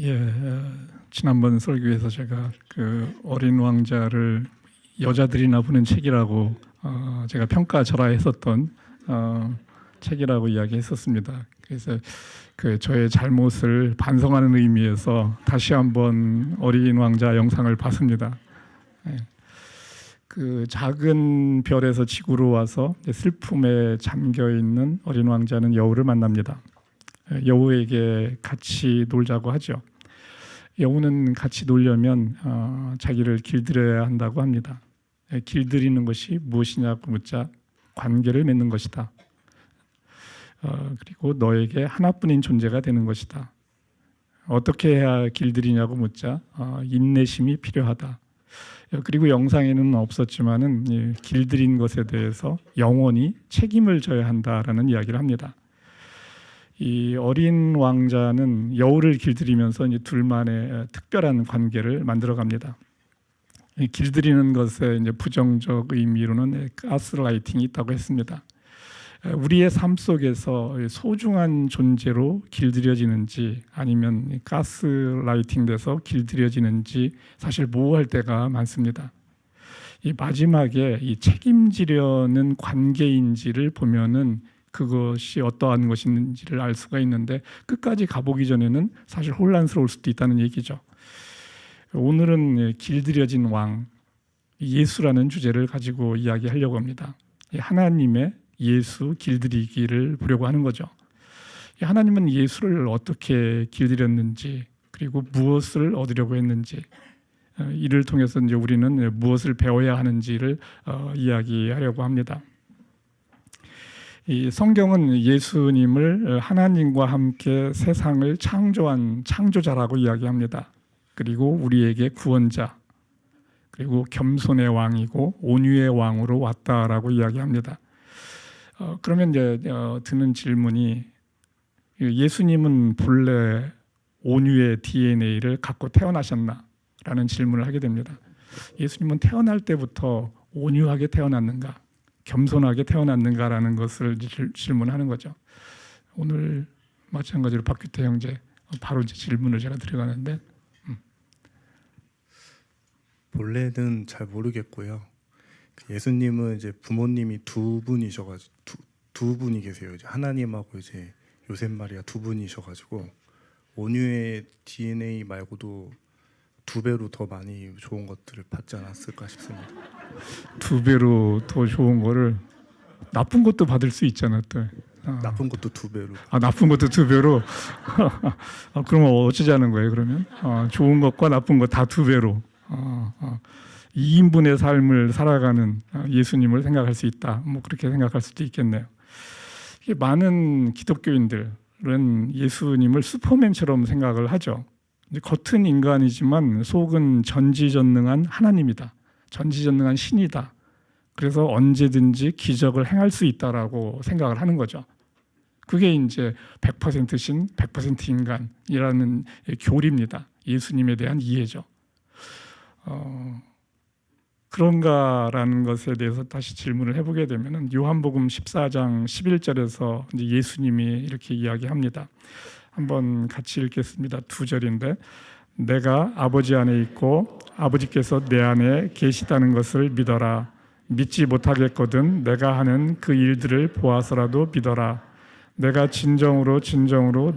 예, 지난번 설교에서 제가 그 어린 왕자를 여자들이나 보는 책이라고 제가 평가절하했었던 책이라고 이야기했었습니다. 그래서 그 저의 잘못을 반성하는 의미에서 다시 한번 어린 왕자 영상을 봤습니다. 예. 그 작은 별에서 지구로 와서 슬픔에 잠겨 있는 어린 왕자는 여우를 만납니다. 여우에게 같이 놀자고 하죠. 여우는 같이 놀려면 자기를 길들여야 한다고 합니다. 길들이는 것이 무엇이냐고 묻자 관계를 맺는 것이다. 그리고 너에게 하나뿐인 존재가 되는 것이다. 어떻게 해야 길들이냐고 묻자 인내심이 필요하다. 그리고 영상에는 없었지만은 길들인 것에 대해서 영원히 책임을 져야 한다라는 이야기를 합니다. 이 어린 왕자는 여우를 길들이면서 이제 둘만의 특별한 관계를 만들어갑니다. 길들이는 것에 이제 부정적 의미로는 가스라이팅이 있다고 했습니다. 우리의 삶 속에서 소중한 존재로 길들여지는지 아니면 가스라이팅 돼서 길들여지는지 사실 모호할 때가 많습니다. 이 마지막에 이 책임지려는 관계인지를 보면은 그것이 어떠한 것인지를 알 수가 있는데 끝까지 가보기 전에는 사실 혼란스러울 수도 있다는 얘기죠. 오늘은 길들여진 왕, 예수라는 주제를 가지고 이야기하려고 합니다. 하나님의 예수 길들이기를 보려고 하는 거죠. 하나님은 예수를 어떻게 길들였는지 그리고 무엇을 얻으려고 했는지 이를 통해서 이제 우리는 무엇을 배워야 하는지를 이야기하려고 합니다. 이 성경은 예수님을 하나님과 함께 세상을 창조한 창조자라고 이야기합니다. 그리고 우리에게 구원자, 그리고 겸손의 왕이고 온유의 왕으로 왔다라고 이야기합니다. 그러면 이제 드는 질문이 예수님은 본래 온유의 DNA를 갖고 태어나셨나라는 질문을 하게 됩니다. 예수님은 태어날 때부터 온유하게 태어났는가, 겸손하게 태어났는가라는 것을 질문하는 거죠. 오늘 마찬가지로 박규태 형제 바로 이제 질문을 제가 드려가는데 본래는 잘 모르겠고요. 예수님은 이제 부모님이 두 분이셔가지고 두 분이 계세요. 이제 하나님하고 이제 요셉 마리아 두 분이셔가지고 온유의 DNA 말고도 두 배로 더 많이 좋은 것들을 받지 않았을까 싶습니다. 두 배로 더 좋은 거를 나쁜 것도 받을 수 있잖아 또. 나쁜 것도 두 배로. 나쁜 것도 두 배로. 그러면 어쩌자는 거예요 그러면? 좋은 것과 나쁜 것 다 두 배로. 2인분의 삶을 살아가는 예수님을 생각할 수 있다. 뭐 그렇게 생각할 수도 있겠네요. 많은 기독교인들은 예수님을 슈퍼맨처럼 생각을 하죠. 겉은 인간이지만 속은 전지전능한 하나님이다. 전지전능한 신이다. 그래서 언제든지 기적을 행할 수 있다라고 생각을 하는 거죠. 그게 이제 100% 신, 100% 인간이라는 교리입니다. 예수님에 대한 이해죠. 그런가라는 것에 대해서 다시 질문을 해보게 되면은 요한복음 14장 11절에서 이제 예수님이 이렇게 이야기합니다. 한번 같이 읽겠습니다. 2절인데 내가 아버지 안에 있고 아버지께서 내 안에 계시다는 것을 믿어라. 믿지 못하겠거든 내가 하는 그 일들을 보아서라도 믿어라. 내가 진정으로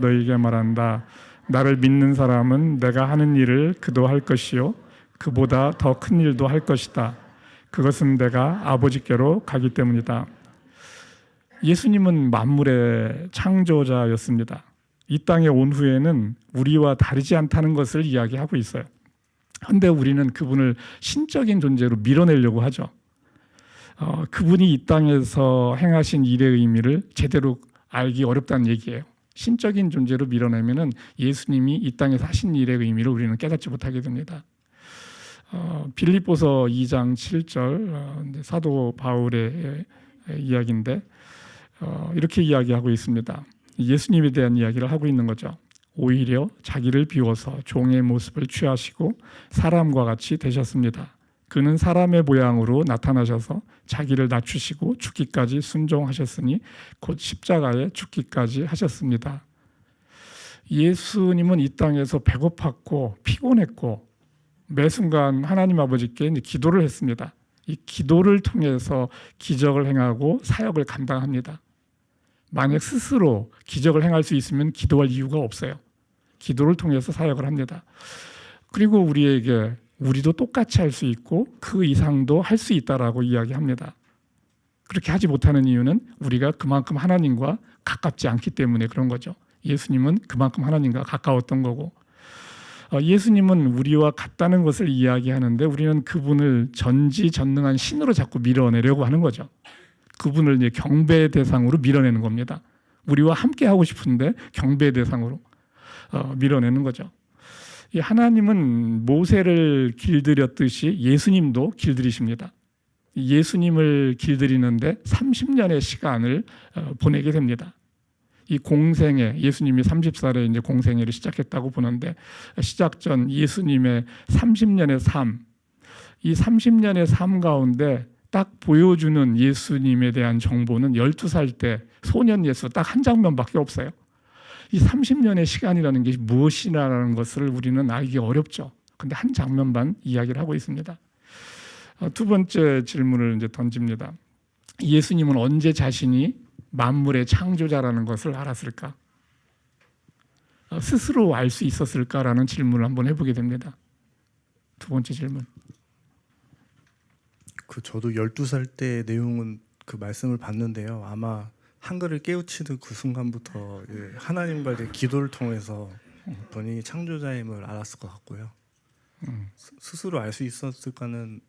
너희에게 말한다. 나를 믿는 사람은 내가 하는 일을 그도 할 것이요 그보다 더 큰 일도 할 것이다. 그것은 내가 아버지께로 가기 때문이다. 예수님은 만물의 창조자였습니다. 이 땅에 온 후에는 우리와 다르지 않다는 것을 이야기하고 있어요. 그런데 우리는 그분을 신적인 존재로 밀어내려고 하죠. 그분이 이 땅에서 행하신 일의 의미를 제대로 알기 어렵다는 얘기예요. 신적인 존재로 밀어내면은 예수님이 이 땅에서 하신 일의 의미를 우리는 깨닫지 못하게 됩니다. 빌립보서 2장 7절 사도 바울의 이야기인데 이렇게 이야기하고 있습니다. 예수님에 대한 이야기를 하고 있는 거죠. 오히려 자기를 비워서 종의 모습을 취하시고 사람과 같이 되셨습니다. 그는 사람의 모양으로 나타나셔서 자기를 낮추시고 죽기까지 순종하셨으니 곧 십자가에 죽기까지 하셨습니다. 예수님은 이 땅에서 배고팠고 피곤했고 매 순간 하나님 아버지께 이제 기도를 했습니다. 이 기도를 통해서 기적을 행하고 사역을 감당합니다. 만약 스스로 기적을 행할 수 있으면 기도할 이유가 없어요. 기도를 통해서 사역을 합니다. 그리고 우리도 똑같이 할 수 있고 그 이상도 할 수 있다라고 이야기합니다. 그렇게 하지 못하는 이유는 우리가 그만큼 하나님과 가깝지 않기 때문에 그런 거죠. 예수님은 그만큼 하나님과 가까웠던 거고, 예수님은 우리와 같다는 것을 이야기하는데 우리는 그분을 전지전능한 신으로 자꾸 밀어내려고 하는 거죠. 그분을 이제 경배의 대상으로 밀어내는 겁니다. 우리와 함께 하고 싶은데 경배의 대상으로 밀어내는 거죠. 이 하나님은 모세를 길들였듯이 예수님도 길들이십니다. 예수님을 길들이는데 30년의 시간을 보내게 됩니다. 이 공생애, 예수님이 30살에 이제 공생애를 시작했다고 보는데 시작 전 예수님의 30년의 삶, 이 30년의 삶 가운데 딱 보여주는 예수님에 대한 정보는 12살 때 소년 예수 딱 한 장면밖에 없어요. 이 30년의 시간이라는 게 무엇이냐라는 것을 우리는 알기 어렵죠. 근데 한 장면만 이야기를 하고 있습니다. 두 번째 질문을 이제 던집니다. 예수님은 언제 자신이 만물의 창조자라는 것을 알았을까? 스스로 알 수 있었을까라는 질문을 한번 해보게 됩니다. 두 번째 질문. 저도 12살 때 내용은 그 말씀을 봤는데요. 아마 한글을 깨우치는 그 순간부터 하나님과 이제 기도를 통해서 본인이 창조자임을 알았을 것 같고요. 스스로 알 수 있었을까는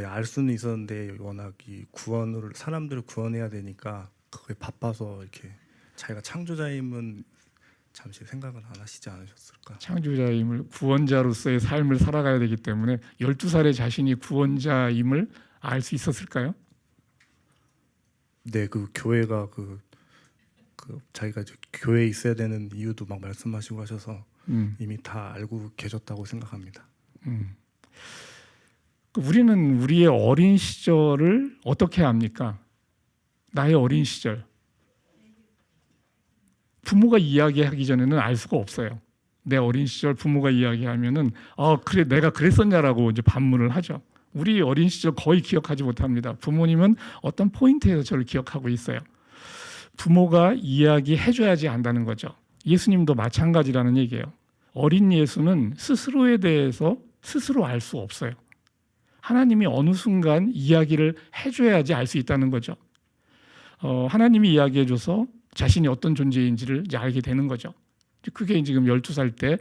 알 수는 있었는데 워낙 이 구원을 사람들을 구원해야 되니까 그게 바빠서 이렇게 자기가 창조자임은 잠시 생각은 안 하시지 않으셨을까? 창조자임을 구원자로서의 삶을 살아가야 되기 때문에 12살의 자신이 구원자임을 알 수 있었을까요? 네, 그 교회가 자기가 이제 교회에 있어야 되는 이유도 막 말씀하시고 하셔서 이미 다 알고 계셨다고 생각합니다. 우리는 우리의 어린 시절을 어떻게 합니까? 나의 어린 시절. 부모가 이야기하기 전에는 알 수가 없어요. 내 어린 시절 부모가 이야기하면은 그래 내가 그랬었냐라고 이제 반문을 하죠. 우리 어린 시절 거의 기억하지 못합니다. 부모님은 어떤 포인트에서 저를 기억하고 있어요. 부모가 이야기해줘야지 안다는 거죠. 예수님도 마찬가지라는 얘기예요. 어린 예수는 스스로에 대해서 스스로 알 수 없어요. 하나님이 어느 순간 이야기를 해줘야지 알 수 있다는 거죠. 하나님이 이야기해줘서 자신이 어떤 존재인지를 이제 알게 되는 거죠. 그게 지금 12살 때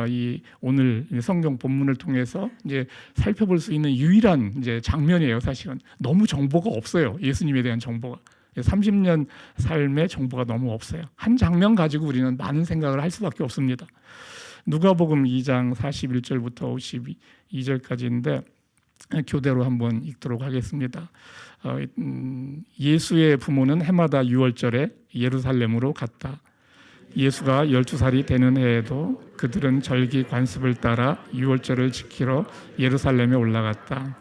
이 오늘 성경 본문을 통해서 이제 살펴볼 수 있는 유일한 이제 장면이에요. 사실은 너무 정보가 없어요. 예수님에 대한 정보가 30년 삶의 정보가 너무 없어요. 한 장면 가지고 우리는 많은 생각을 할 수밖에 없습니다. 누가복음 2장 41절부터 52절까지인데 교대로 한번 읽도록 하겠습니다. 예수의 부모는 해마다 6월절에 예루살렘으로 갔다. 예수가 12살이 되는 해에도 그들은 절기 관습을 따라 6월절을 지키러 예루살렘에 올라갔다.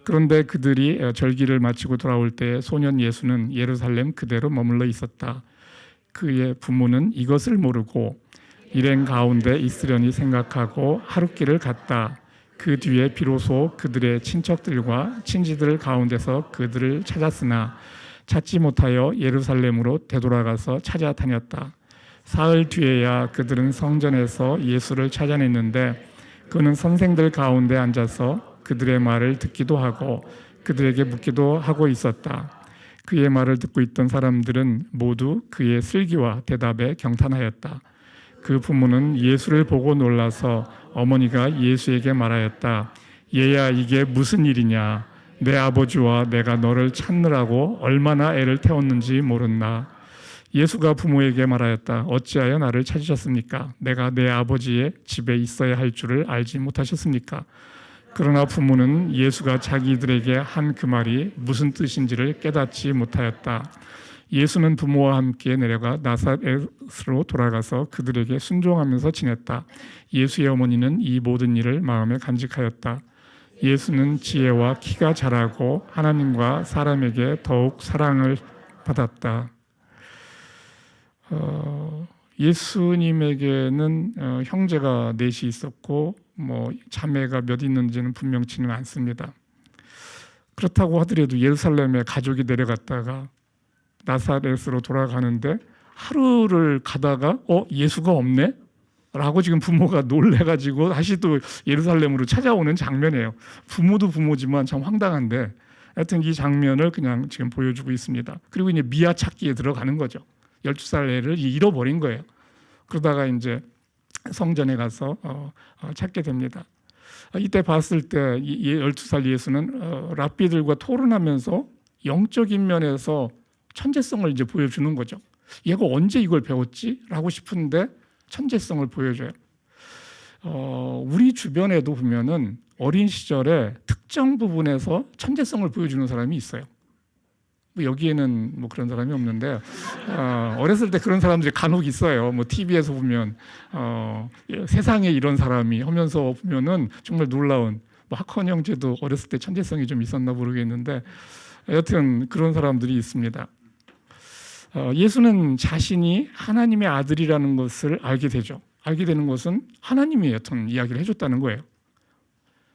그런데 그들이 절기를 마치고 돌아올 때 소년 예수는 예루살렘 그대로 머물러 있었다. 그의 부모는 이것을 모르고 일행 가운데 있으려니 생각하고 하룻길을 갔다. 그 뒤에 비로소 그들의 친척들과 친지들 가운데서 그들을 찾았으나 찾지 못하여 예루살렘으로 되돌아가서 찾아다녔다. 사흘 뒤에야 그들은 성전에서 예수를 찾아냈는데 그는 선생들 가운데 앉아서 그들의 말을 듣기도 하고 그들에게 묻기도 하고 있었다. 그의 말을 듣고 있던 사람들은 모두 그의 슬기와 대답에 경탄하였다. 그 부모는 예수를 보고 놀라서 어머니가 예수에게 말하였다. 얘야 이게 무슨 일이냐? 내 아버지와 내가 너를 찾느라고 얼마나 애를 태웠는지 모른다. 예수가 부모에게 말하였다. 어찌하여 나를 찾으셨습니까? 내가 내 아버지의 집에 있어야 할 줄을 알지 못하셨습니까? 그러나 부모는 예수가 자기들에게 한 그 말이 무슨 뜻인지를 깨닫지 못하였다. 예수는 부모와 함께 내려가 나사렛으로 돌아가서 그들에게 순종하면서 지냈다. 예수의 어머니는 이 모든 일을 마음에 간직하였다. 예수는 지혜와 키가 자라고 하나님과 사람에게 더욱 사랑을 받았다. 예수님에게는 형제가 넷이 있었고 뭐 자매가 몇 있는지는 분명치는 않습니다. 그렇다고 하더라도 예루살렘에 가족이 내려갔다가 나사렛으로 돌아가는데 하루를 가다가 예수가 없네? 라고 지금 부모가 놀래가지고 다시 또 예루살렘으로 찾아오는 장면이에요. 부모도 부모지만 참 황당한데 하여튼 이 장면을 그냥 지금 보여주고 있습니다. 그리고 이제 미아 찾기에 들어가는 거죠. 12살 애를 잃어버린 거예요. 그러다가 이제 성전에 가서 찾게 됩니다. 이때 봤을 때 12살 예수는 랍비들과 토론하면서 영적인 면에서 천재성을 이제 보여주는 거죠. 얘가 언제 이걸 배웠지? 라고 싶은데 천재성을 보여줘요. 우리 주변에도 보면은 어린 시절에 특정 부분에서 천재성을 보여주는 사람이 있어요. 뭐 여기에는 뭐 그런 사람이 없는데 어렸을 때 그런 사람들이 간혹 있어요. 뭐 TV에서 보면 세상에 이런 사람이 하면서 보면은 정말 놀라운 뭐 학헌 형제도 어렸을 때 천재성이 좀 있었나 모르겠는데 여튼 그런 사람들이 있습니다. 예수는 자신이 하나님의 아들이라는 것을 알게 되죠. 알게 되는 것은 하나님이 여튼 이야기를 해줬다는 거예요.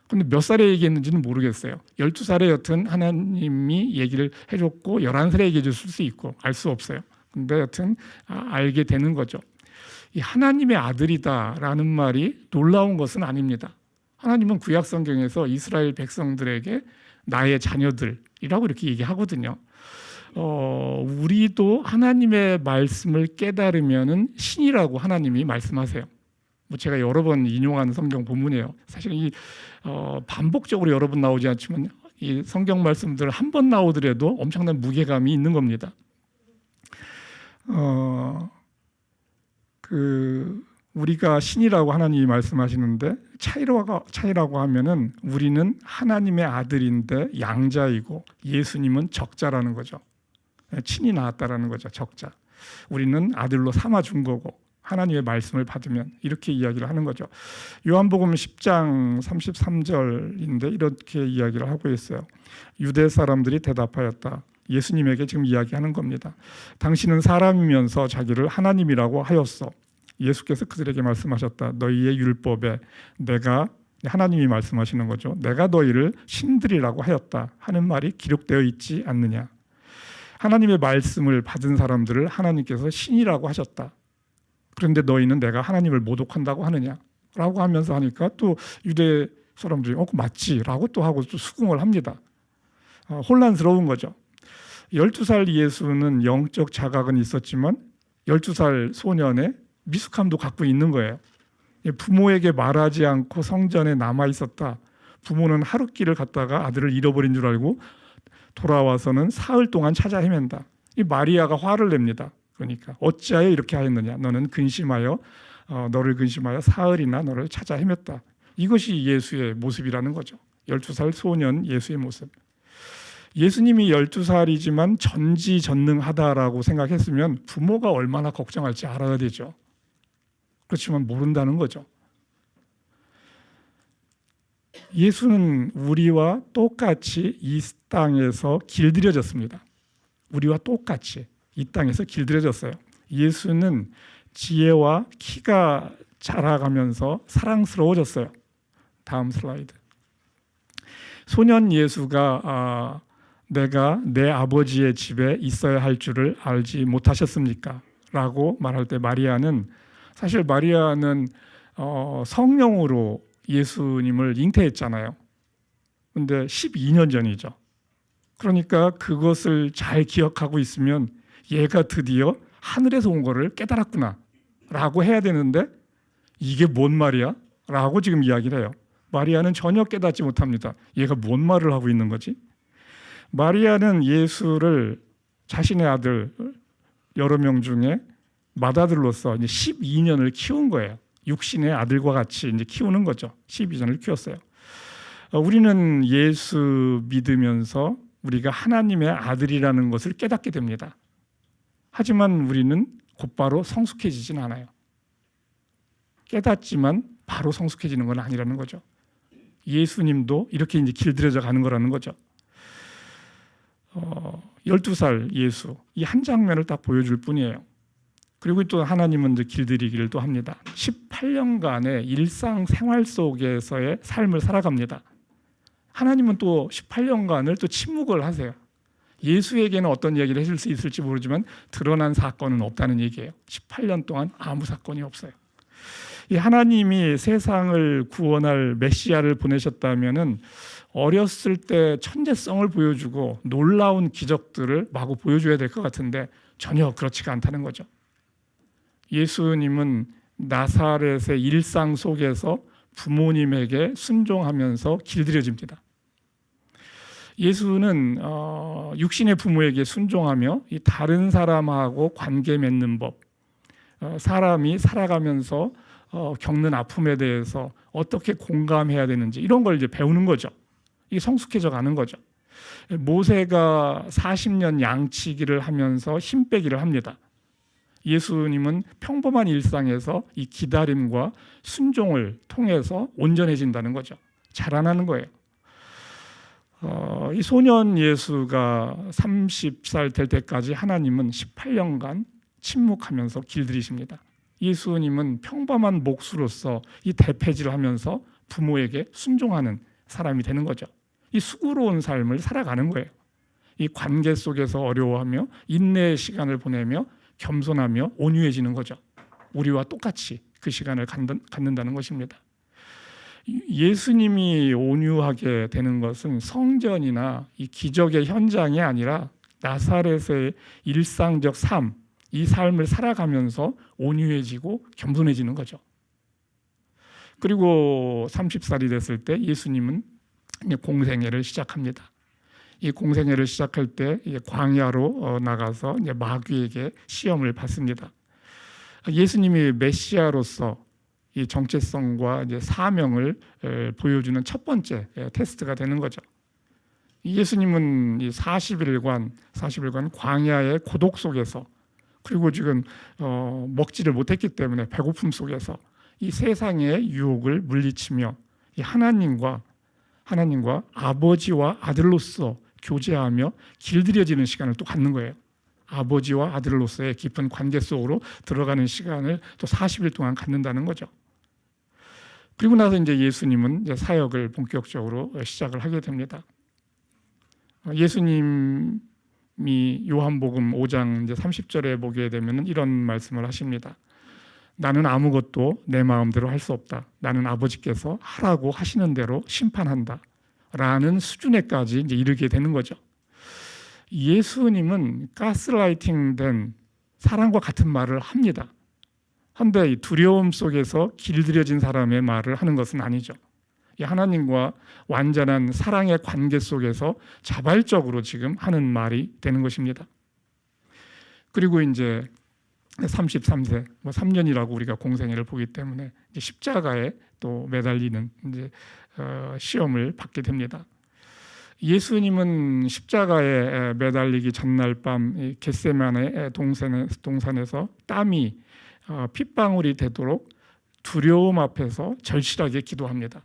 근데 몇 살에 얘기했는지는 모르겠어요. 12살에 여튼 하나님이 얘기를 해줬고 11살에 얘기해 줬을 수 있고 알 수 없어요. 근데 여튼 알게 되는 거죠. 이 하나님의 아들이다라는 말이 놀라운 것은 아닙니다. 하나님은 구약 성경에서 이스라엘 백성들에게 나의 자녀들이라고 이렇게 얘기하거든요. 우리도 하나님의 말씀을 깨달으면은 신이라고 하나님이 말씀하세요. 뭐 제가 여러 번 인용하는 성경 본문이에요. 사실 이 반복적으로 여러 번 나오지 않지만 이 성경 말씀들 한 번 나오더라도 엄청난 무게감이 있는 겁니다. 우리가 신이라고 하나님이 말씀하시는데 차이라고 하면은 우리는 하나님의 아들인데 양자이고 예수님은 적자라는 거죠. 친이 나왔다라는 거죠. 적자. 우리는 아들로 삼아준 거고 하나님의 말씀을 받으면 이렇게 이야기를 하는 거죠. 요한복음 10장 33절인데 이렇게 이야기를 하고 있어요. 유대 사람들이 대답하였다. 예수님에게 지금 이야기하는 겁니다. 당신은 사람이면서 자기를 하나님이라고 하였어. 예수께서 그들에게 말씀하셨다. 너희의 율법에 내가 하나님이 말씀하시는 거죠. 내가 너희를 신들이라고 하였다 하는 말이 기록되어 있지 않느냐. 하나님의 말씀을 받은 사람들을 하나님께서 신이라고 하셨다. 그런데 너희는 내가 하나님을 모독한다고 하느냐라고 하면서 하니까 또 유대 사람들이 맞지라고 또 하고 또 수긍을 합니다. 혼란스러운 거죠. 12살 예수는 영적 자각은 있었지만 12살 소년의 미숙함도 갖고 있는 거예요. 부모에게 말하지 않고 성전에 남아 있었다. 부모는 하룻길을 갔다가 아들을 잃어버린 줄 알고 돌아와서는 사흘 동안 찾아 헤맨다. 이 마리아가 화를 냅니다. 그러니까 어찌하여 이렇게 하였느냐. 너는 너를 근심하여 사흘이나 너를 찾아 헤맸다. 이것이 예수의 모습이라는 거죠. 12살 소년 예수의 모습. 예수님이 12살이지만 전지전능하다라고 생각했으면 부모가 얼마나 걱정할지 알아야 되죠. 그렇지만 모른다는 거죠. 예수는 우리와 똑같이 이 땅에서 길들여졌습니다. 우리와 똑같이 이 땅에서 길들여졌어요. 예수는 지혜와 키가 자라가면서 사랑스러워졌어요. 다음 슬라이드. 소년 예수가 내가 내 아버지의 집에 있어야 할 줄을 알지 못하셨습니까? 라고 말할 때 사실 마리아는 성령으로 예수님을 잉태했잖아요. 근데 12년 전이죠. 그러니까 그것을 잘 기억하고 있으면 얘가 드디어 하늘에서 온 거를 깨달았구나 라고 해야 되는데 이게 뭔 말이야? 라고 지금 이야기를 해요. 마리아는 전혀 깨닫지 못합니다. 얘가 뭔 말을 하고 있는 거지? 마리아는 예수를 자신의 아들 여러 명 중에 맏아들로서 이제 12년을 키운 거예요. 육신의 아들과 같이 이제 키우는 거죠. 12년을 키웠어요. 우리는 예수 믿으면서 우리가 하나님의 아들이라는 것을 깨닫게 됩니다. 하지만 우리는 곧바로 성숙해지진 않아요. 깨닫지만 바로 성숙해지는 건 아니라는 거죠. 예수님도 이렇게 이제 길들여져 가는 거라는 거죠. 12살 예수, 이 한 장면을 딱 보여줄 뿐이에요. 그리고 또 하나님은 이제 길들이기를 또 합니다. 18년간의 일상 생활 속에서의 삶을 살아갑니다. 하나님은 또 18년간을 또 침묵을 하세요. 예수에게는 어떤 얘기를 해줄 수 있을지 모르지만 드러난 사건은 없다는 얘기예요. 18년 동안 아무 사건이 없어요. 이 하나님이 세상을 구원할 메시아를 보내셨다면은 어렸을 때 천재성을 보여주고 놀라운 기적들을 마구 보여줘야 될 것 같은데 전혀 그렇지가 않다는 거죠. 예수님은 나사렛의 일상 속에서 부모님에게 순종하면서 길들여집니다. 예수는 육신의 부모에게 순종하며 이 다른 사람하고 관계 맺는 법, 사람이 살아가면서 겪는 아픔에 대해서 어떻게 공감해야 되는지 이런 걸 이제 배우는 거죠. 이게 성숙해져 가는 거죠. 모세가 40년 양치기를 하면서 힘 빼기를 합니다. 예수님은 평범한 일상에서 이 기다림과 순종을 통해서 온전해진다는 거죠. 자라나는 거예요. 이 소년 예수가 30살 될 때까지 하나님은 18년간 침묵하면서 길들이십니다. 예수님은 평범한 목수로서 이 대패질을 하면서 부모에게 순종하는 사람이 되는 거죠. 이 수고로운 삶을 살아가는 거예요. 이 관계 속에서 어려워하며 인내의 시간을 보내며 겸손하며 온유해지는 거죠. 우리와 똑같이 그 시간을 갖는다는 것입니다. 예수님이 온유하게 되는 것은 성전이나 이 기적의 현장이 아니라 나사렛의 일상적 삶, 이 삶을 살아가면서 온유해지고 겸손해지는 거죠. 그리고 30살이 됐을 때 예수님은 공생애를 시작합니다. 이 공생애를 시작할 때 광야로 나가서 마귀에게 시험을 받습니다. 예수님이 메시아로서 이 정체성과 이제 사명을 보여주는 첫 번째 테스트가 되는 거죠. 예수님은 이 40일간 광야의 고독 속에서 그리고 지금 먹지를 못했기 때문에 배고픔 속에서 이 세상의 유혹을 물리치며 이 하나님과 아버지와 아들로서 교제하며 길들여지는 시간을 또 갖는 거예요. 아버지와 아들로서의 깊은 관계 속으로 들어가는 시간을 또 40일 동안 갖는다는 거죠. 그리고 나서 이제 예수님은 이제 사역을 본격적으로 시작을 하게 됩니다. 예수님이 요한복음 5장 이제 30절에 보게 되면 이런 말씀을 하십니다. 나는 아무것도 내 마음대로 할 수 없다. 나는 아버지께서 하라고 하시는 대로 심판한다. 라는 수준에까지 이제 이르게 되는 거죠. 예수님은 가스라이팅된 사람과 같은 말을 합니다. 한데 두려움 속에서 길들여진 사람의 말을 하는 것은 아니죠. 하나님과 완전한 사랑의 관계 속에서 자발적으로 지금 하는 말이 되는 것입니다. 그리고 이제 33세, 3년이라고 우리가 공생애를 보기 때문에 이제 십자가에 또 매달리는 이제 시험을 받게 됩니다. 예수님은 십자가에 매달리기 전날 밤 겟세마네 동산에서 땀이 핏방울이 되도록 두려움 앞에서 절실하게 기도합니다.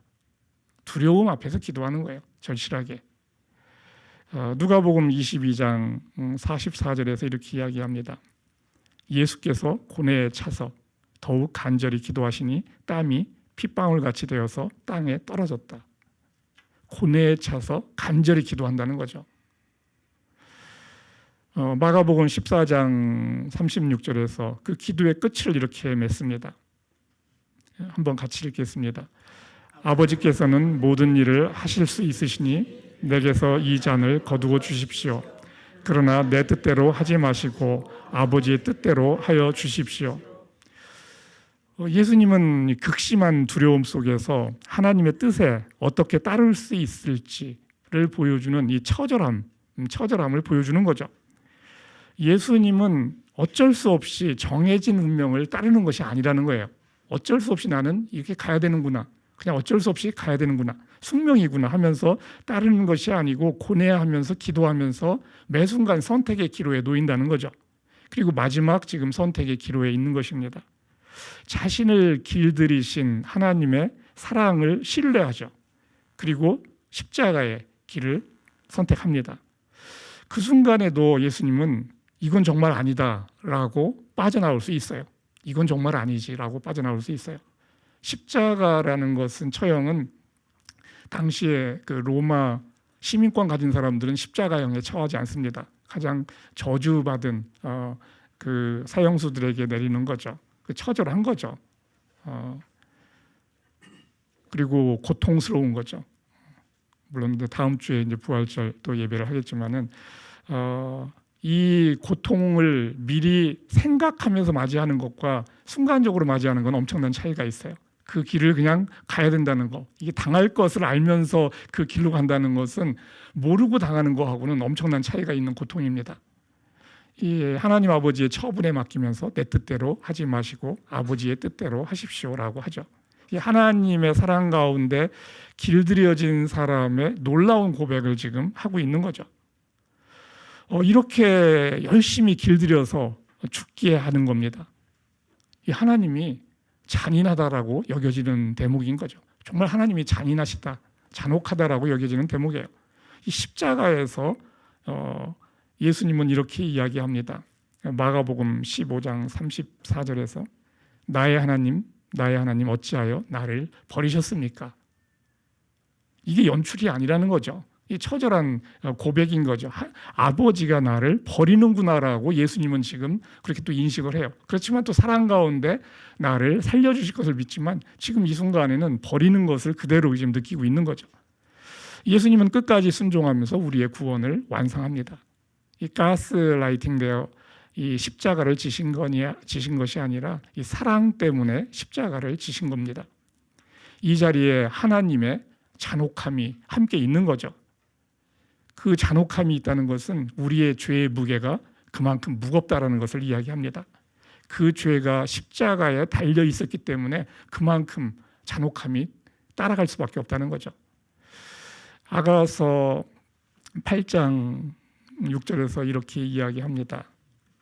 두려움 앞에서 기도하는 거예요. 절실하게. 누가복음 22장 44절에서 이렇게 이야기합니다. 예수께서 고뇌에 차서 더욱 간절히 기도하시니 땀이 핏방울같이 되어서 땅에 떨어졌다. 고뇌에 차서 간절히 기도한다는 거죠. 마가복음 14장 36절에서 그 기도의 끝을 이렇게 맺습니다. 한번 같이 읽겠습니다. 아버지께서는 모든 일을 하실 수 있으시니 내게서 이 잔을 거두어 주십시오. 그러나 내 뜻대로 하지 마시고 아버지의 뜻대로 하여 주십시오. 예수님은 극심한 두려움 속에서 하나님의 뜻에 어떻게 따를 수 있을지를 보여주는 이 처절함을 보여주는 거죠. 예수님은 어쩔 수 없이 정해진 운명을 따르는 것이 아니라는 거예요. 어쩔 수 없이 나는 이렇게 가야 되는구나. 그냥 어쩔 수 없이 가야 되는구나. 숙명이구나 하면서 따르는 것이 아니고 고뇌하면서 기도하면서 매 순간 선택의 기로에 놓인다는 거죠. 그리고 마지막 지금 선택의 기로에 있는 것입니다. 자신을 길들이신 하나님의 사랑을 신뢰하죠. 그리고 십자가의 길을 선택합니다. 그 순간에도 예수님은 이건 정말 아니다라고 빠져나올 수 있어요. 이건 정말 아니지라고 빠져나올 수 있어요. 십자가라는 것은 처형은 당시에 그 로마 시민권 가진 사람들은 십자가형에 처하지 않습니다. 가장 저주받은 그 사형수들에게 내리는 거죠. 그 처절한 거죠. 그리고 고통스러운 거죠. 물론 다음 주에 이제 부활절 또 예배를 하겠지만은 이 고통을 미리 생각하면서 맞이하는 것과 순간적으로 맞이하는 건 엄청난 차이가 있어요. 그 길을 그냥 가야 된다는 거, 이게 당할 것을 알면서 그 길로 간다는 것은 모르고 당하는 거하고는 엄청난 차이가 있는 고통입니다. 이 하나님 아버지의 처분에 맡기면서 내 뜻대로 하지 마시고 아버지의 뜻대로 하십시오라고 하죠. 이 하나님의 사랑 가운데 길들여진 사람의 놀라운 고백을 지금 하고 있는 거죠. 이렇게 열심히 길들여서 죽게 하는 겁니다. 이 하나님이 잔인하다라고 여겨지는 대목인 거죠. 정말 하나님이 잔인하시다, 잔혹하다라고 여겨지는 대목이에요. 이 십자가에서 예수님은 이렇게 이야기합니다. 마가복음 15장 34절에서 나의 하나님 어찌하여 나를 버리셨습니까? 이게 연출이 아니라는 거죠. 이 처절한 고백인 거죠. 아버지가 나를 버리는구나라고 예수님은 지금 그렇게 또 인식을 해요. 그렇지만 또 사랑 가운데 나를 살려주실 것을 믿지만 지금 이 순간에는 버리는 것을 그대로 지금 느끼고 있는 거죠. 예수님은 끝까지 순종하면서 우리의 구원을 완성합니다. 이 가스라이팅되어 이 십자가를 지신 것이 아니라 이 사랑 때문에 십자가를 지신 겁니다. 이 자리에 하나님의 잔혹함이 함께 있는 거죠. 그 잔혹함이 있다는 것은 우리의 죄의 무게가 그만큼 무겁다라는 것을 이야기합니다. 그 죄가 십자가에 달려 있었기 때문에 그만큼 잔혹함이 따라갈 수밖에 없다는 거죠. 아가서 8장 6절에서 이렇게 이야기합니다.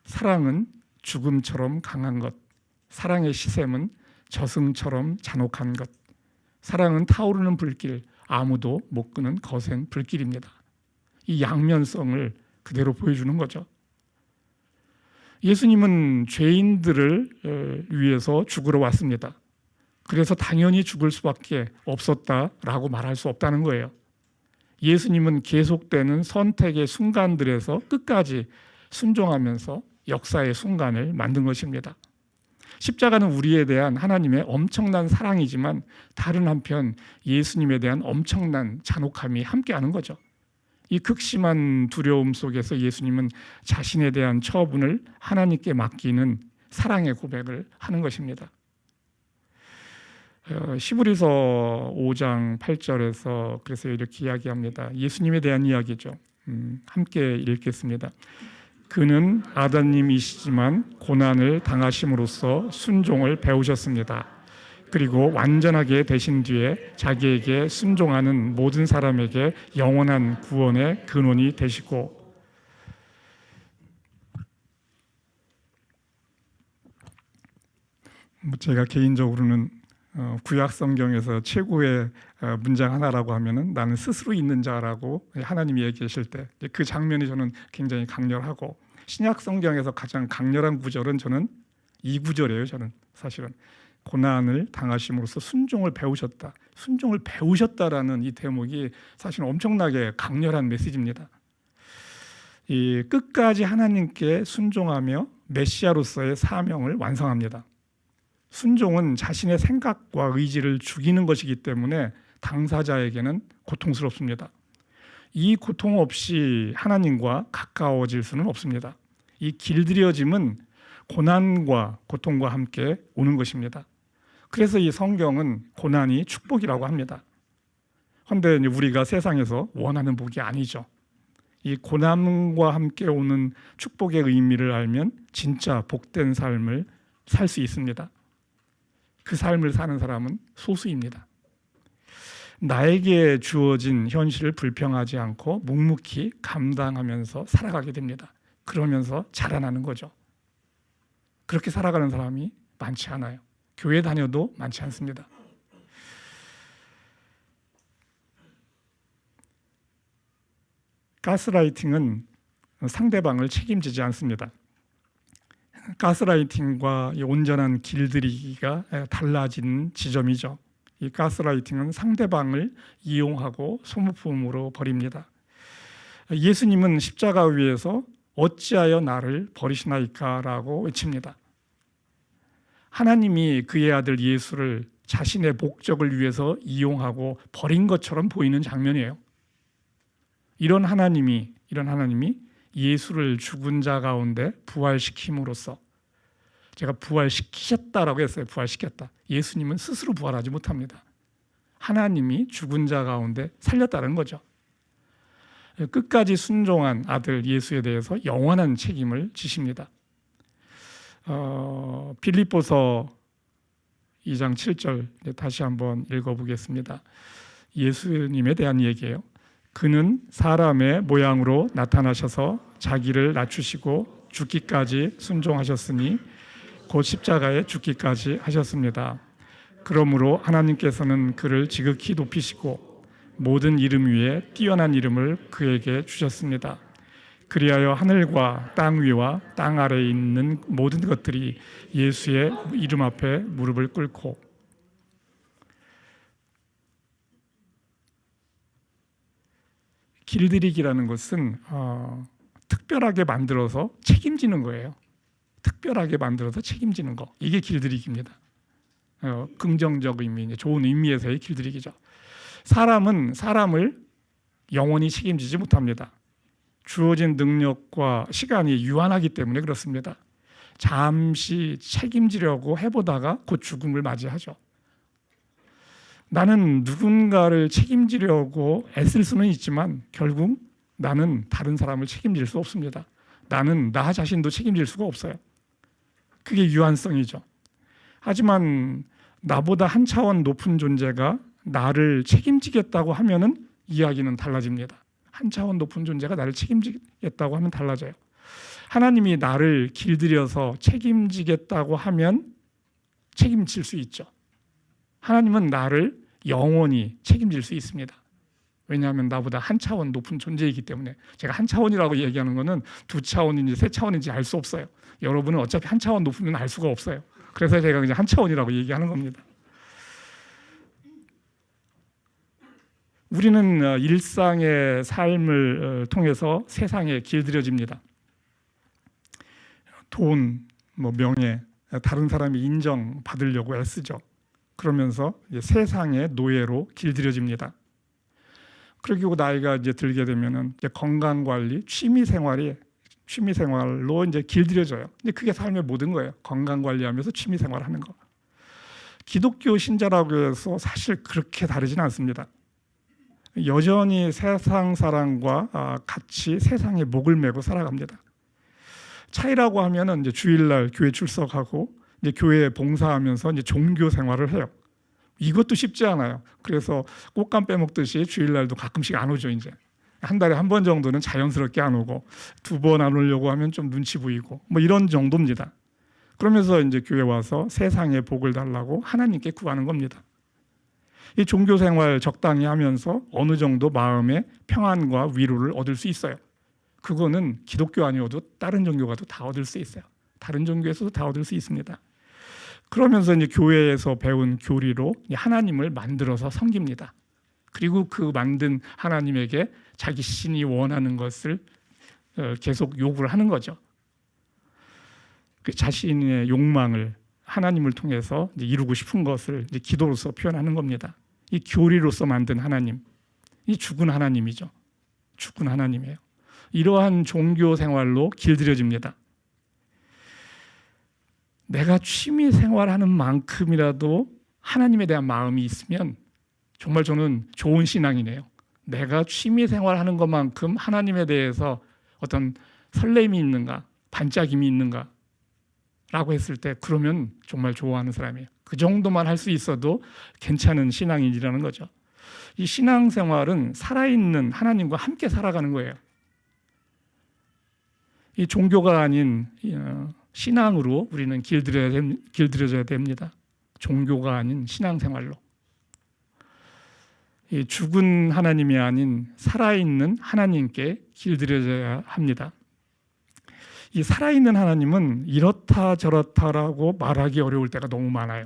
사랑은 죽음처럼 강한 것, 사랑의 시샘은 저승처럼 잔혹한 것, 사랑은 타오르는 불길, 아무도 못 끄는 거센 불길입니다. 이 양면성을 그대로 보여주는 거죠. 예수님은 죄인들을 위해서 죽으러 왔습니다. 그래서 당연히 죽을 수밖에 없었다라고 말할 수 없다는 거예요. 예수님은 계속되는 선택의 순간들에서 끝까지 순종하면서 역사의 순간을 만든 것입니다. 십자가는 우리에 대한 하나님의 엄청난 사랑이지만 다른 한편 예수님에 대한 엄청난 잔혹함이 함께하는 거죠. 이 극심한 두려움 속에서 예수님은 자신에 대한 처분을 하나님께 맡기는 사랑의 고백을 하는 것입니다. 히브리서 5장 8절에서 그래서 이렇게 이야기합니다. 예수님에 대한 이야기죠. 함께 읽겠습니다. 그는 아담님이시지만 고난을 당하심으로써 순종을 배우셨습니다. 그리고 완전하게 되신 뒤에 자기에게 순종하는 모든 사람에게 영원한 구원의 근원이 되시고, 제가 개인적으로는 구약 성경에서 최고의 문장 하나라고 하면은 나는 스스로 있는 자라고 하나님이 얘기하실 때 그 장면이 저는 굉장히 강렬하고, 신약 성경에서 가장 강렬한 구절은 저는 이 구절이에요. 저는 사실은 고난을 당하심으로써 순종을 배우셨다. 순종을 배우셨다라는 이 대목이 사실 엄청나게 강렬한 메시지입니다. 이 끝까지 하나님께 순종하며 메시아로서의 사명을 완성합니다. 순종은 자신의 생각과 의지를 죽이는 것이기 때문에 당사자에게는 고통스럽습니다. 이 고통 없이 하나님과 가까워질 수는 없습니다. 이 길들여짐은 고난과 고통과 함께 오는 것입니다. 그래서 이 성경은 고난이 축복이라고 합니다. 그런데 우리가 세상에서 원하는 복이 아니죠. 이 고난과 함께 오는 축복의 의미를 알면 진짜 복된 삶을 살 수 있습니다. 그 삶을 사는 사람은 소수입니다. 나에게 주어진 현실을 불평하지 않고 묵묵히 감당하면서 살아가게 됩니다. 그러면서 자라나는 거죠. 그렇게 살아가는 사람이 많지 않아요. 교회 다녀도 많지 않습니다. 가스라이팅은 상대방을 책임지지 않습니다. 가스라이팅과 이 온전한 길들이기가 달라진 지점이죠. 이 가스라이팅은 상대방을 이용하고 소모품으로 버립니다. 예수님은 십자가 위에서 어찌하여 나를 버리시나이까라고 외칩니다. 하나님이 그의 아들 예수를 자신의 목적을 위해서 이용하고 버린 것처럼 보이는 장면이에요. 이런 하나님이 예수를 죽은 자 가운데 부활시킴으로써, 제가 부활시키셨다라고 했어요. 부활시켰다. 예수님은 스스로 부활하지 못합니다. 하나님이 죽은 자 가운데 살렸다는 거죠. 끝까지 순종한 아들 예수에 대해서 영원한 책임을 지십니다. 빌립보서 2장 7절 다시 한번 읽어보겠습니다. 예수님에 대한 얘기예요. 그는 사람의 모양으로 나타나셔서 자기를 낮추시고 죽기까지 순종하셨으니 곧 십자가에 죽기까지 하셨습니다. 그러므로 하나님께서는 그를 지극히 높이시고 모든 이름 위에 뛰어난 이름을 그에게 주셨습니다. 그리하여 하늘과 땅 위와 땅 아래에 있는 모든 것들이 예수의 이름 앞에 무릎을 꿇고, 길들이기라는 것은 특별하게 만들어서 책임지는 거예요. 특별하게 만들어서 책임지는 거, 이게 길들이기입니다. 긍정적 의미, 좋은 의미에서의 길들이기죠. 사람은 사람을 영원히 책임지지 못합니다. 주어진 능력과 시간이 유한하기 때문에 그렇습니다. 잠시 책임지려고 해보다가 곧 죽음을 맞이하죠. 나는 누군가를 책임지려고 애쓸 수는 있지만 결국 나는 다른 사람을 책임질 수 없습니다. 나는 나 자신도 책임질 수가 없어요. 그게 유한성이죠. 하지만 나보다 한 차원 높은 존재가 나를 책임지겠다고 하면은 이야기는 달라집니다. 한 차원 높은 존재가 나를 책임지겠다고 하면 달라져요. 하나님이 나를 길들여서 책임지겠다고 하면 책임질 수 있죠. 하나님은 나를 영원히 책임질 수 있습니다. 왜냐하면 나보다 한 차원 높은 존재이기 때문에. 제가 한 차원이라고 얘기하는 것은 두 차원인지 세 차원인지 알 수 없어요. 여러분은 어차피 한 차원 높으면 알 수가 없어요. 그래서 제가 그냥 한 차원이라고 얘기하는 겁니다. 우리는 일상의 삶을 통해서 세상에 길들여집니다. 돈, 명예, 다른 사람이 인정받으려고 애쓰죠. 그러면서 이제 세상의 노예로 길들여집니다. 그리고 나이가 이제 들게 되면은 이제 건강 관리, 취미 생활로 이제 길들여져요. 근데 그게 삶의 모든 거예요. 건강 관리하면서 취미 생활하는 거. 기독교 신자라고 해서 사실 그렇게 다르진 않습니다. 여전히 세상 사람과 같이 세상에 목을 메고 살아갑니다. 차이라고 하면은 이제 주일날 교회 출석하고 이제 교회에 봉사하면서 이제 종교 생활을 해요. 이것도 쉽지 않아요. 그래서 꽃감 빼먹듯이 주일날도 가끔씩 안 오죠. 이제 한 달에 한 번 정도는 자연스럽게 안 오고, 두 번 안 오려고 하면 좀 눈치 보이고 이런 정도입니다. 그러면서 이제 교회 와서 세상에 복을 달라고 하나님께 구하는 겁니다. 이 종교 생활 적당히 하면서 어느 정도 마음의 평안과 위로를 얻을 수 있어요. 그거는 기독교 아니어도 다른 종교 가도 다 얻을 수 있어요. 다른 종교에서도 다 얻을 수 있습니다. 그러면서 이제 교회에서 배운 교리로 하나님을 만들어서 섬깁니다. 그리고 그 만든 하나님에게 자기 신이 원하는 것을 계속 요구를 하는 거죠. 그 자신의 욕망을 하나님을 통해서 이제 이루고 싶은 것을 이제 기도로서 표현하는 겁니다. 이 교리로서 만든 하나님, 이 죽은 하나님이죠. 죽은 하나님이에요. 이러한 종교 생활로 길들여집니다. 내가 취미 생활하는 만큼이라도 하나님에 대한 마음이 있으면 정말 저는 좋은 신앙이네요. 내가 취미 생활하는 것만큼 하나님에 대해서 어떤 설렘이 있는가, 반짝임이 있는가 라고 했을 때 그러면 정말 좋아하는 사람이에요. 그 정도만 할 수 있어도 괜찮은 신앙인이라는 거죠. 이 신앙생활은 살아있는 하나님과 함께 살아가는 거예요. 이 종교가 아닌 신앙으로 우리는 길들여져야 됩니다. 종교가 아닌 신앙생활로. 이 죽은 하나님이 아닌 살아있는 하나님께 길들여져야 합니다. 이 살아있는 하나님은 이렇다 저렇다라고 말하기 어려울 때가 너무 많아요.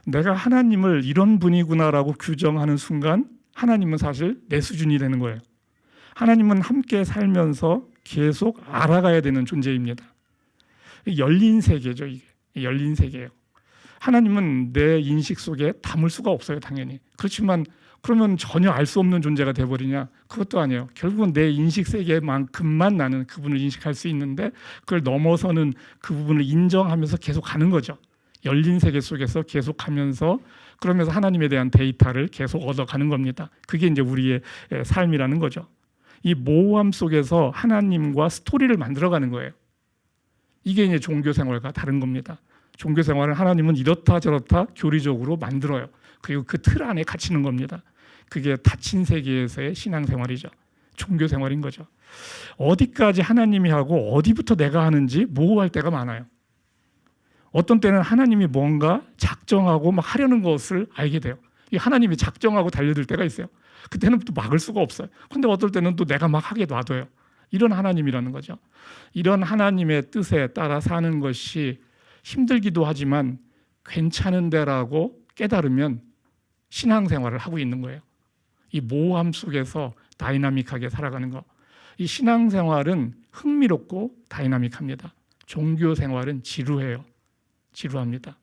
내가 하나님을 이런 분이구나라고 규정하는 순간 하나님은 사실 내 수준이 되는 거예요. 하나님은 함께 살면서 계속 알아가야 되는 존재입니다. 열린 세계죠, 이게. 열린 세계예요. 하나님은 내 인식 속에 담을 수가 없어요, 당연히. 그렇지만 그러면 전혀 알 수 없는 존재가 돼버리냐? 그것도 아니에요. 결국은 내 인식 세계만큼만 나는 그분을 인식할 수 있는데 그걸 넘어서는 그 부분을 인정하면서 계속 가는 거죠. 열린 세계 속에서 계속 가면서 그러면서 하나님에 대한 데이터를 계속 얻어가는 겁니다. 그게 이제 우리의 삶이라는 거죠. 이 모호함 속에서 하나님과 스토리를 만들어가는 거예요. 이게 이제 종교 생활과 다른 겁니다. 종교 생활은 하나님은 이렇다 저렇다 교리적으로 만들어요. 그리고 그 틀 안에 갇히는 겁니다. 그게 닫힌 세계에서의 신앙생활이죠. 종교 생활인 거죠. 어디까지 하나님이 하고 어디부터 내가 하는지 모호할 때가 많아요. 어떤 때는 하나님이 뭔가 작정하고 막 하려는 것을 알게 돼요. 이 하나님이 작정하고 달려들 때가 있어요. 그때는 또 막을 수가 없어요. 근데 어떨 때는 또 내가 막 하게 놔둬요. 이런 하나님이라는 거죠. 이런 하나님의 뜻에 따라 사는 것이 힘들기도 하지만 괜찮은데라고 깨달으면 신앙생활을 하고 있는 거예요. 이 모호함 속에서 다이나믹하게 살아가는 거. 이 신앙생활은 흥미롭고 다이나믹합니다. 종교생활은 지루해요. 지루합니다.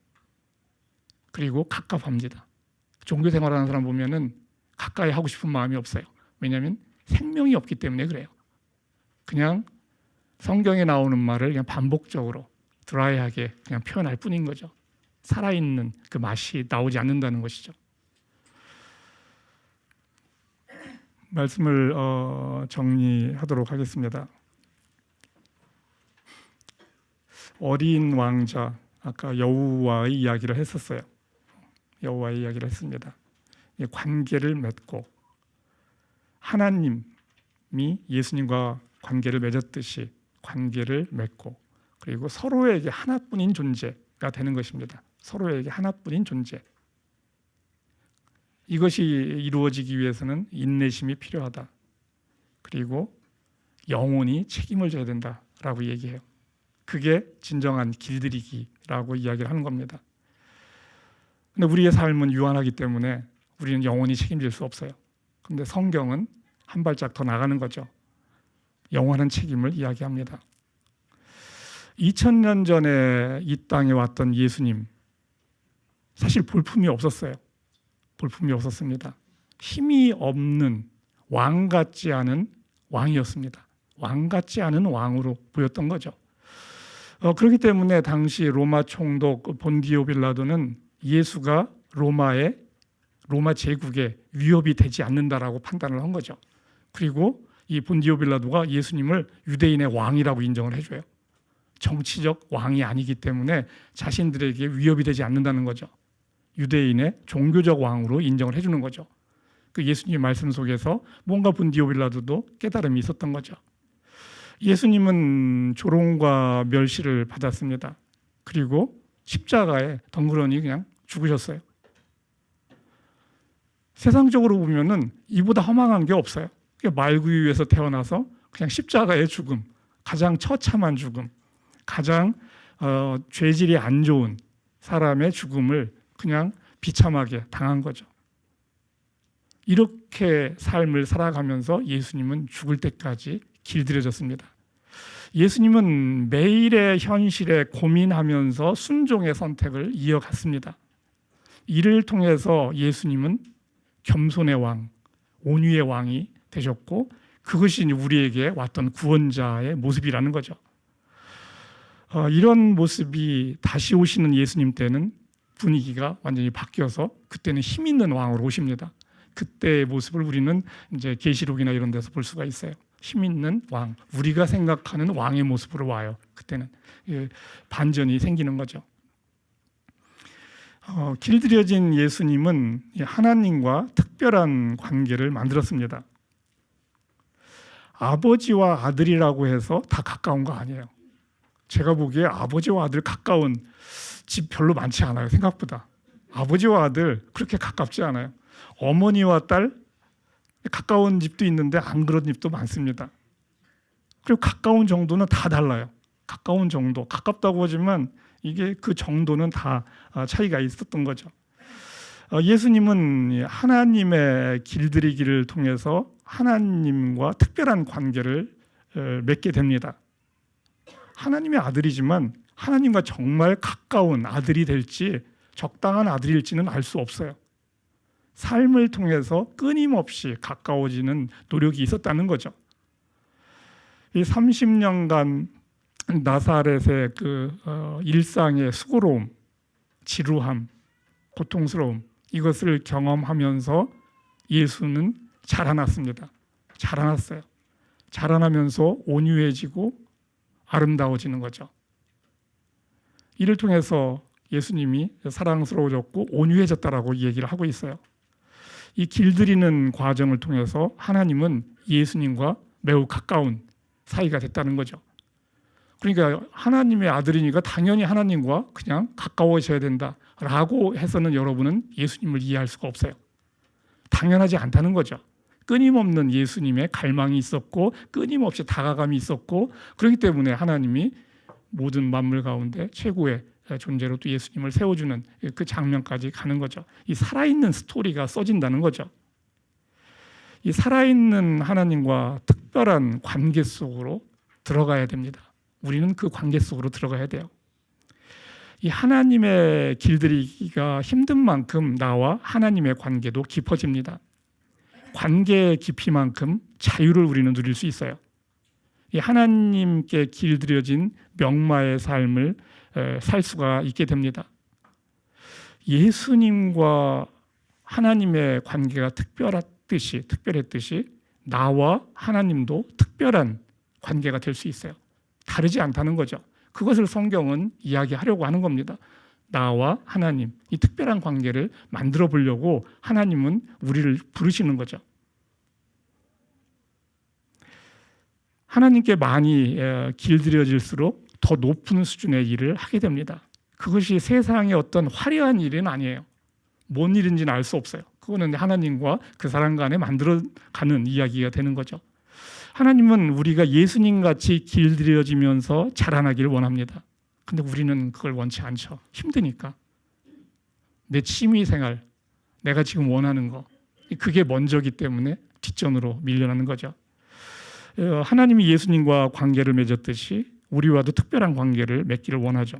그리고 갑갑합니다. 종교생활하는 사람 보면은 가까이 하고 싶은 마음이 없어요. 왜냐하면 생명이 없기 때문에 그래요. 그냥 성경에 나오는 말을 그냥 반복적으로 드라이하게 그냥 표현할 뿐인 거죠. 살아있는 그 맛이 나오지 않는다는 것이죠. 말씀을 정리하도록 하겠습니다. 어린 왕자, 아까 여호와의 이야기를 했었어요. 여호와의 이야기를 했습니다. 관계를 맺고 하나님이 예수님과 관계를 맺었듯이 관계를 맺고 그리고 서로에게 하나뿐인 존재가 되는 것입니다. 서로에게 하나뿐인 존재. 이것이 이루어지기 위해서는 인내심이 필요하다. 그리고 영원히 책임을 져야 된다라고 얘기해요. 그게 진정한 길들이기라고 이야기를 하는 겁니다. 근데 우리의 삶은 유한하기 때문에 우리는 영원히 책임질 수 없어요. 근데 성경은 한 발짝 더 나가는 거죠. 영원한 책임을 이야기합니다. 2000년 전에 이 땅에 왔던 예수님, 사실 볼품이 없었어요. 볼품이 없었습니다. 힘이 없는 왕 같지 않은 왕이었습니다. 왕 같지 않은 왕으로 보였던 거죠. 그렇기 때문에 당시 로마 총독 본디오 빌라도는 예수가 로마 제국에 위협이 되지 않는다라고 판단을 한 거죠. 그리고 이 본디오 빌라도가 예수님을 유대인의 왕이라고 인정을 해줘요. 정치적 왕이 아니기 때문에 자신들에게 위협이 되지 않는다는 거죠. 유대인의 종교적 왕으로 인정을 해주는 거죠. 그 예수님의 말씀 속에서 뭔가 본디오 빌라도도 깨달음이 있었던 거죠. 예수님은 조롱과 멸시를 받았습니다. 그리고 십자가에 덩그러니 그냥 죽으셨어요. 세상적으로 보면은 이보다 허망한 게 없어요. 말구유 위에서 태어나서 그냥 십자가의 죽음, 가장 처참한 죽음, 가장 죄질이 안 좋은 사람의 죽음을 그냥 비참하게 당한 거죠. 이렇게 삶을 살아가면서 예수님은 죽을 때까지 길들여졌습니다. 예수님은 매일의 현실에 고민하면서 순종의 선택을 이어갔습니다. 이를 통해서 예수님은 겸손의 왕, 온유의 왕이 되셨고 그것이 우리에게 왔던 구원자의 모습이라는 거죠. 이런 모습이 다시 오시는 예수님 때는 분위기가 완전히 바뀌어서 그때는 힘 있는 왕으로 오십니다. 그때의 모습을 우리는 이제 계시록이나 이런 데서 볼 수가 있어요. 힘 있는 왕, 우리가 생각하는 왕의 모습으로 와요. 그때는 반전이 생기는 거죠. 길들여진 예수님은 하나님과 특별한 관계를 만들었습니다. 아버지와 아들이라고 해서 다 가까운 거 아니에요. 제가 보기에 아버지와 아들 가까운 집 별로 많지 않아요. 생각보다. 아버지와 아들 그렇게 가깝지 않아요. 어머니와 딸 가까운 집도 있는데 안 그런 집도 많습니다. 그리고 가까운 정도는 다 달라요. 가까운 정도, 가깝다고 하지만 이게 그 정도는 다 차이가 있었던 거죠. 예수님은 하나님의 길들이기를 통해서 하나님과 특별한 관계를 맺게 됩니다. 하나님의 아들이지만 하나님과 정말 가까운 아들이 될지 적당한 아들일지는 알 수 없어요. 삶을 통해서 끊임없이 가까워지는 노력이 있었다는 거죠. 이 30년간 나사렛의 그 일상의 수고로움, 지루함, 고통스러움 이것을 경험하면서 예수는 자라났습니다. 자라났어요. 자라나면서 온유해지고 아름다워지는 거죠. 이를 통해서 예수님이 사랑스러워졌고 온유해졌다라고 얘기를 하고 있어요. 이 길들이는 과정을 통해서 하나님은 예수님과 매우 가까운 사이가 됐다는 거죠. 그러니까 하나님의 아들이니까 당연히 하나님과 그냥 가까워져야 된다라고 해서는 여러분은 예수님을 이해할 수가 없어요. 당연하지 않다는 거죠. 끊임없는 예수님의 갈망이 있었고 끊임없이 다가감이 있었고 그렇기 때문에 하나님이 모든 만물 가운데 최고의 존재로 또 예수님을 세워주는 그 장면까지 가는 거죠. 이 살아있는 스토리가 써진다는 거죠. 이 살아있는 하나님과 특별한 관계 속으로 들어가야 됩니다. 우리는 그 관계 속으로 들어가야 돼요. 이 하나님의 길들이기가 힘든 만큼 나와 하나님의 관계도 깊어집니다. 관계의 깊이만큼 자유를 우리는 누릴 수 있어요. 이 하나님께 길들여진 명마의 삶을 살 수가 있게 됩니다. 예수님과 하나님의 관계가 특별했듯이 나와 하나님도 특별한 관계가 될 수 있어요. 다르지 않다는 거죠. 그것을 성경은 이야기하려고 하는 겁니다. 나와 하나님, 이 특별한 관계를 만들어 보려고 하나님은 우리를 부르시는 거죠. 하나님께 많이 길들여질수록 더 높은 수준의 일을 하게 됩니다. 그것이 세상의 어떤 화려한 일은 아니에요. 뭔 일인지는 알 수 없어요. 그거는 하나님과 그 사람 간에 만들어가는 이야기가 되는 거죠. 하나님은 우리가 예수님같이 길들여지면서 자라나기를 원합니다. 근데 우리는 그걸 원치 않죠. 힘드니까. 내 취미생활, 내가 지금 원하는 거 그게 먼저기 때문에 뒷전으로 밀려나는 거죠. 하나님이 예수님과 관계를 맺었듯이 우리와도 특별한 관계를 맺기를 원하죠.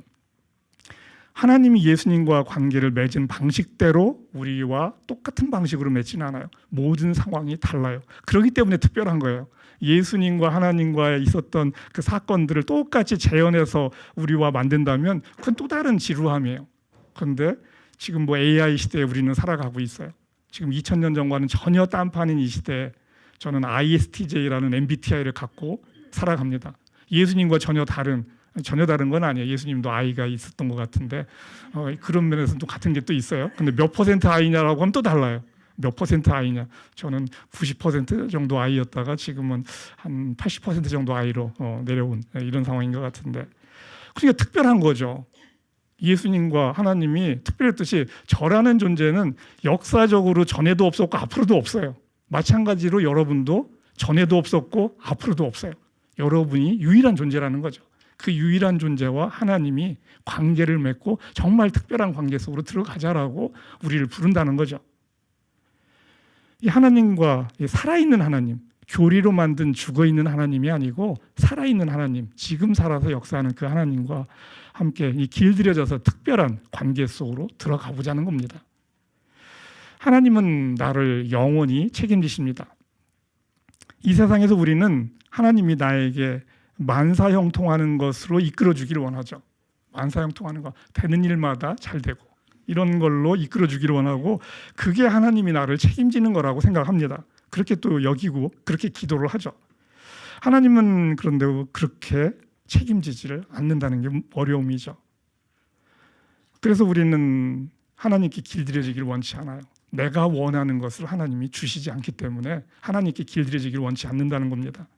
하나님이 예수님과 관계를 맺은 방식대로 우리와 똑같은 방식으로 맺지는 않아요. 모든 상황이 달라요. 그렇기 때문에 특별한 거예요. 예수님과 하나님과 있었던 그 사건들을 똑같이 재현해서 우리와 만든다면 그건 또 다른 지루함이에요. 그런데 지금 AI 시대에 우리는 살아가고 있어요. 지금 2000년 전과는 전혀 딴판인 이 시대에 저는 ISTJ라는 MBTI를 갖고 살아갑니다. 예수님과 전혀 다른 건 아니에요. 예수님도 아이가 있었던 것 같은데 그런 면에서는 또 같은 게 또 있어요. 근데 몇 퍼센트 아이냐라고 하면 또 달라요. 몇 퍼센트 아이냐. 저는 90% 정도 아이였다가 지금은 한 80% 정도 아이로 내려온 이런 상황인 것 같은데 그러니까 특별한 거죠. 예수님과 하나님이 특별했듯이 저라는 존재는 역사적으로 전에도 없었고 앞으로도 없어요. 마찬가지로 여러분도 전에도 없었고 앞으로도 없어요. 여러분이 유일한 존재라는 거죠. 그 유일한 존재와 하나님이 관계를 맺고 정말 특별한 관계 속으로 들어가자라고 우리를 부른다는 거죠. 이 하나님과 살아있는 하나님, 교리로 만든 죽어있는 하나님이 아니고 살아있는 하나님, 지금 살아서 역사하는 그 하나님과 함께 이 길들여져서 특별한 관계 속으로 들어가 보자는 겁니다. 하나님은 나를 영원히 책임지십니다. 이 세상에서 우리는 하나님이 나에게 만사형통하는 것으로 이끌어주기를 원하죠. 만사형통하는 거, 되는 일마다 잘 되고 이런 걸로 이끌어주기를 원하고 그게 하나님이 나를 책임지는 거라고 생각합니다. 그렇게 또 여기고 그렇게 기도를 하죠. 하나님은 그런데 그렇게 책임지지를 않는다는 게 어려움이죠. 그래서 우리는 하나님께 길들여지기를 원치 않아요. 내가 원하는 것을 하나님이 주시지 않기 때문에 하나님께 길들여지기를 원치 않는다는 겁니다.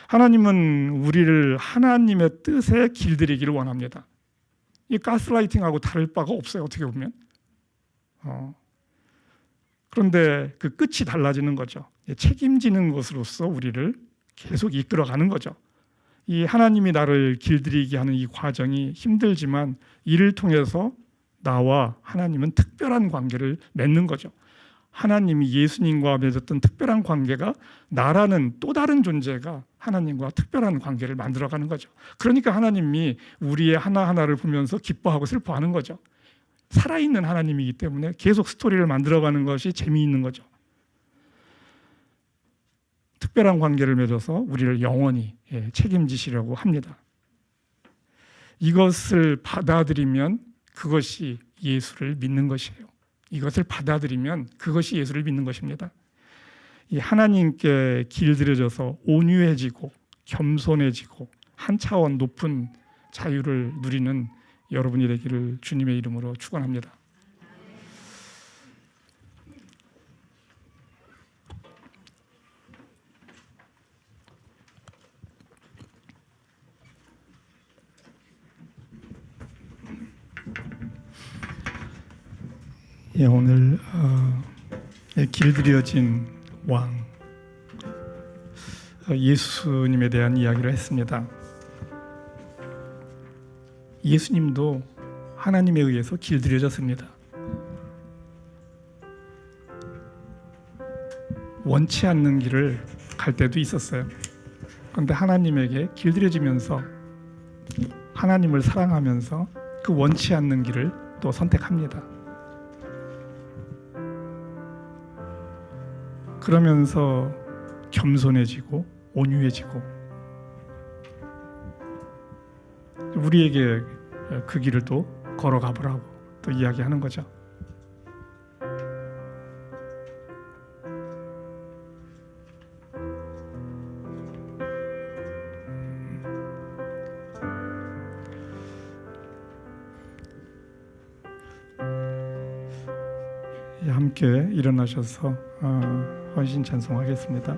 하나님은 우리를 하나님의 뜻에 길들이기를 원합니다. 이 가스라이팅하고 다를 바가 없어요. 어떻게 보면. 그런데 그 끝이 달라지는 거죠. 책임지는 것으로서 우리를 계속 이끌어가는 거죠. 이 하나님이 나를 길들이게 하는 이 과정이 힘들지만 이를 통해서 나와 하나님은 특별한 관계를 맺는 거죠. 하나님이 예수님과 맺었던 특별한 관계가 나라는 또 다른 존재가 하나님과 특별한 관계를 만들어가는 거죠. 그러니까 하나님이 우리의 하나하나를 보면서 기뻐하고 슬퍼하는 거죠. 살아있는 하나님이기 때문에 계속 스토리를 만들어가는 것이 재미있는 거죠. 특별한 관계를 맺어서 우리를 영원히 책임지시려고 합니다. 이것을 받아들이면 그것이 예수를 믿는 것이에요. 이것을 받아들이면 그것이 예수를 믿는 것입니다. 이 하나님께 길들여져서 온유해지고 겸손해지고 한 차원 높은 자유를 누리는 여러분이 되기를 주님의 이름으로 축원합니다. 오늘 길들여진 왕 예수님에 대한 이야기를 했습니다. 예수님도 하나님에 의해서 길들여졌습니다. 원치 않는 길을 갈 때도 있었어요. 그런데 하나님에게 길들여지면서 하나님을 사랑하면서 그 원치 않는 길을 또 선택합니다. 그러면서 겸손해지고 온유해지고 우리에게 그 길을 또 걸어가 보라고 또 이야기하는 거죠. 함께 일어나셔서 헌신 찬송하겠습니다.